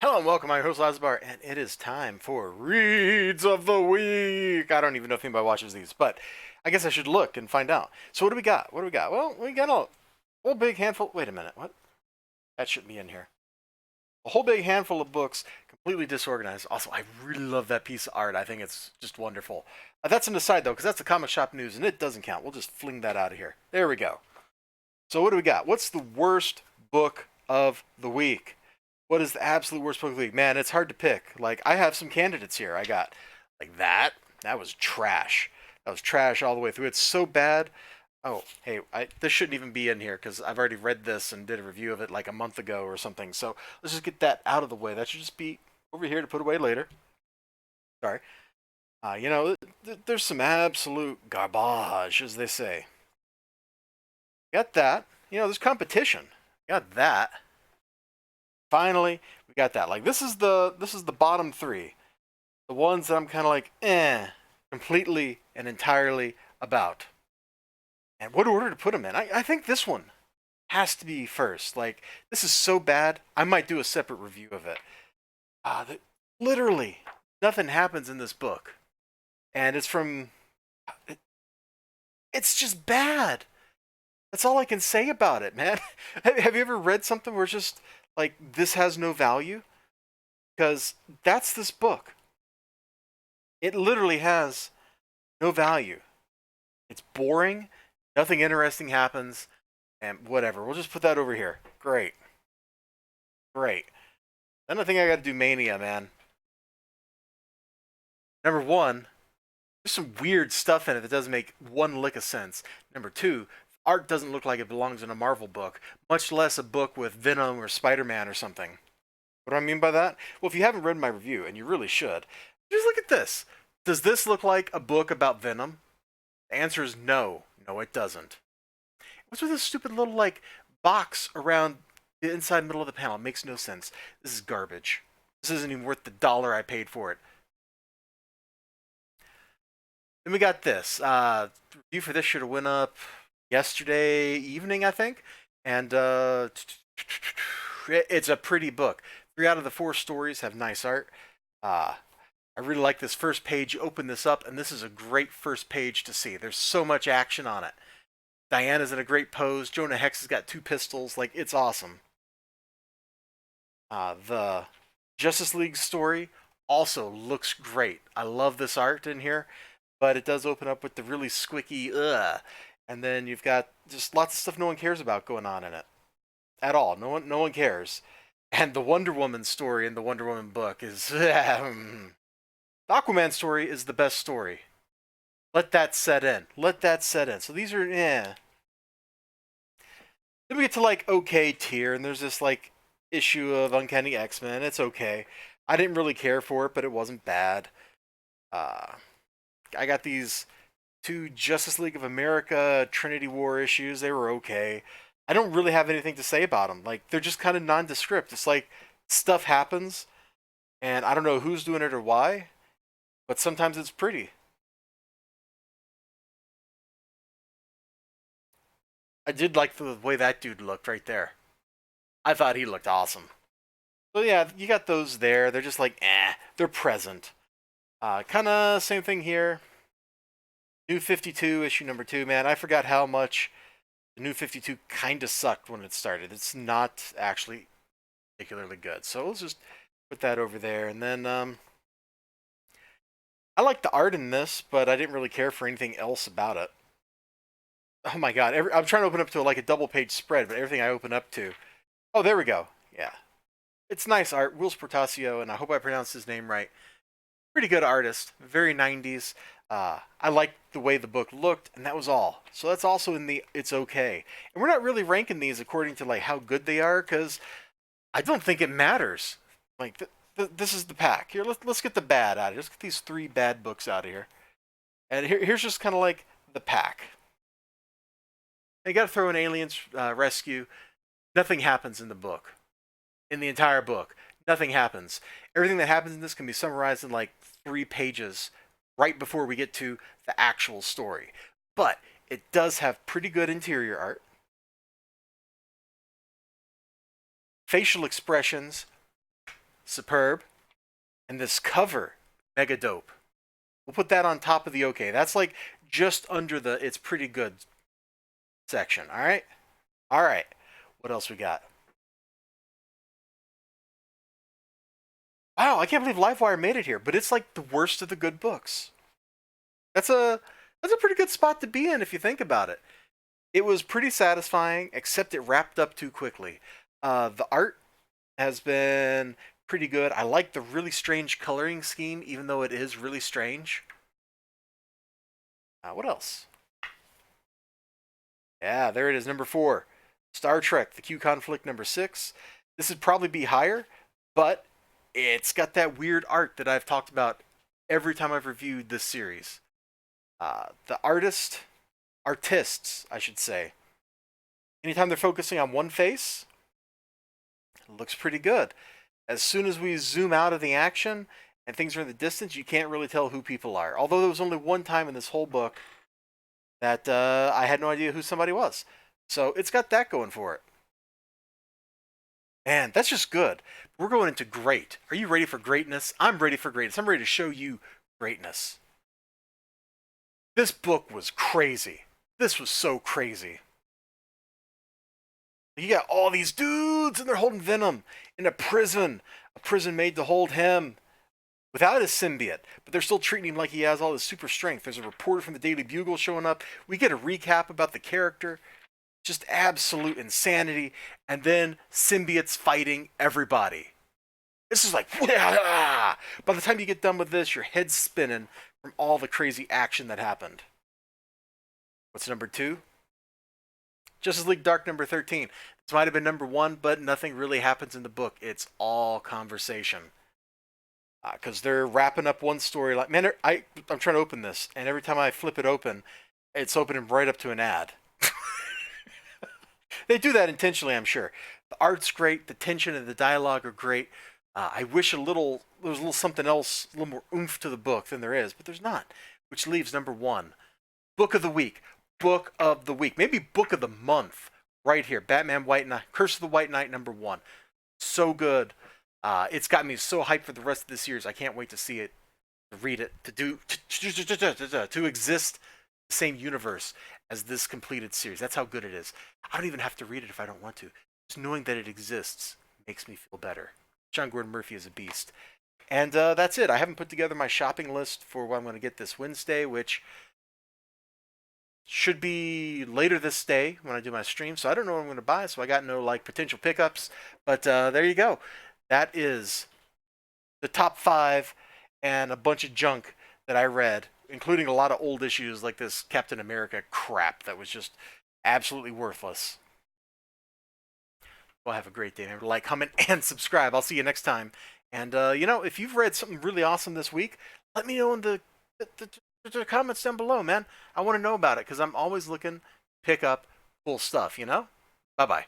Hello and welcome, I'm your host Elizibar, and it is time for Reads of the Week. I don't even know if anybody watches these, but I guess I should look and find out. So what do we got? What do we got? Well, we got a whole big handful. Wait a minute, what? That shouldn't be in here. A whole big handful of books, completely disorganized. Also, I really love that piece of art. I think it's just wonderful. That's an aside though, because that's the comic shop news, and it doesn't count. We'll just fling that out of here. There we go. So what do we got? What's the worst book of the week? What is the absolute worst book of the week? Man, it's hard to pick. Like, I have some candidates here. I got, like, that. That was trash. That was trash all the way through. It's so bad. Oh, hey, this shouldn't even be in here because I've already read this and did a review of it like a month ago or something. So let's just get that out of the way. That should just be over here to put away later. Sorry. There's some absolute garbage, as they say. Got that. There's competition. Got that. Finally, we got that. Like this is the bottom three, the ones that I'm kind of like, completely and entirely about. And what order to put them in? I think this one has to be first. Like, this is so bad, I might do a separate review of it. Literally nothing happens in this book, and it's from. It's just bad. That's all I can say about it, man. Have you ever read something where it's just like this has no value? Because that's this book. It literally has no value. It's boring. Nothing interesting happens, and whatever. We'll just put that over here. Great, great. Then I think I got to do Mania, man. Number one, there's some weird stuff in it that doesn't make one lick of sense. Number two, art doesn't look like it belongs in a Marvel book, much less a book with Venom or Spider-Man or something. What do I mean by that? Well, if you haven't read my review, and you really should, just look at this. Does this look like a book about Venom? The answer is no. No, it doesn't. What's with this stupid little, like, box around the inside middle of the panel? It makes no sense. This is garbage. This isn't even worth the dollar I paid for it. Then we got this. Review for this should have went up yesterday evening, I think. And it's a pretty book. 3 out of the 4 stories have nice art. I really like this first page. You open this up, and this is a great first page to see. There's so much action on it. Diana's in a great pose. Jonah Hex has got 2 pistols. Like, it's awesome. The Justice League story also looks great. I love this art in here, but it does open up with the really squicky and then you've got just lots of stuff no one cares about going on in it at all. No one cares. And the Wonder Woman story in the Wonder Woman book is the Aquaman story is the best story. Let that set in. Let that set in. So these are Then we get to like okay tier, and there's this like issue of Uncanny X-Men. It's okay. I didn't really care for it, but it wasn't bad. I got these 2 Justice League of America Trinity War issues. They were okay. I don't really have anything to say about them. Like, they're just kind of nondescript. It's like stuff happens, and I don't know who's doing it or why, but sometimes it's pretty. I did like the way that dude looked right there. I thought he looked awesome. So yeah, you got those there. They're just like, they're present. Kind of same thing here. New 52, issue number 2, man. I forgot how much the New 52 kind of sucked when it started. It's not actually particularly good. So let's just put that over there. And then I like the art in this, but I didn't really care for anything else about it. Oh my god, I'm trying to open up to like a double page spread, but everything I open up to... Oh, there we go. Yeah. It's nice art. Whilce Portacio, and I hope I pronounced his name right. Pretty good artist. Very 90s. I liked the way the book looked, and that was all. So that's also in the it's okay. And we're not really ranking these according to like how good they are, because I don't think it matters. Like, this is the pack. Here, let's get the bad out of here. Let's get these 3 bad books out of here. And here's just kind of like the pack. You got to throw in Aliens Rescue. Nothing happens in the book. In the entire book, nothing happens. Everything that happens in this can be summarized in like 3 pages right before we get to the actual story. But it does have pretty good interior art. Facial expressions superb. And this cover, mega dope. We'll put that on top of the okay. That's like just under the it's pretty good section. All right? All right. What else we got? Wow, I can't believe Livewire made it here, but it's like the worst of the good books. That's a pretty good spot to be in if you think about it. It was pretty satisfying, except it wrapped up too quickly. The art has been pretty good. I like the really strange coloring scheme, even though it is really strange. What else? Yeah, there it is, number 4. Star Trek, the Q Conflict, number 6. This would probably be higher, but it's got that weird art that I've talked about every time I've reviewed this series. The artists, I should say. Anytime they're focusing on one face, it looks pretty good. As soon as we zoom out of the action and things are in the distance, you can't really tell who people are. Although there was only one time in this whole book that I had no idea who somebody was. So it's got that going for it. Man, that's just good. We're going into great. Are you ready for greatness? I'm ready for greatness. I'm ready to show you greatness. This book was crazy. This was so crazy. You got all these dudes and they're holding Venom in a prison made to hold him without his symbiote, but they're still treating him like he has all this super strength. There's a reporter from the Daily Bugle showing up. We get a recap about the character. Just absolute insanity. And then symbiotes fighting everybody. This is like, by the time you get done with this, your head's spinning from all the crazy action that happened. What's number 2? Justice League Dark number 13. This might have been number 1, but nothing really happens in the book. It's all conversation. Because they're wrapping up one story. Like, man, I'm trying to open this, and every time I flip it open, it's opening right up to an ad. They do that intentionally, I'm sure. The art's great. The tension and the dialogue are great. I wish there was a little something else, a little more oomph to the book than there is, but there's not. Which leaves number 1. Book of the week. Book of the week. Maybe book of the month. Right here. Batman White Knight. Curse of the White Knight, number 1. So good. It's got me so hyped for the rest of this series. I can't wait to see it, to read it, to exist in the same universe as this completed series. That's how good it is. I don't even have to read it if I don't want to. Just knowing that it exists makes me feel better. John Gordon Murphy is a beast. And that's it. I haven't put together my shopping list for what I'm going to get this Wednesday, which should be later this day when I do my stream. So I don't know what I'm going to buy, so I got no potential pickups. But there you go. That is the top 5 and a bunch of junk that I read, including a lot of old issues like this Captain America crap that was just absolutely worthless. Well, have a great day. Remember to like, comment, and subscribe. I'll see you next time. And, if you've read something really awesome this week, let me know in the comments down below, man. I want to know about it because I'm always looking to pick up cool stuff, Bye-bye.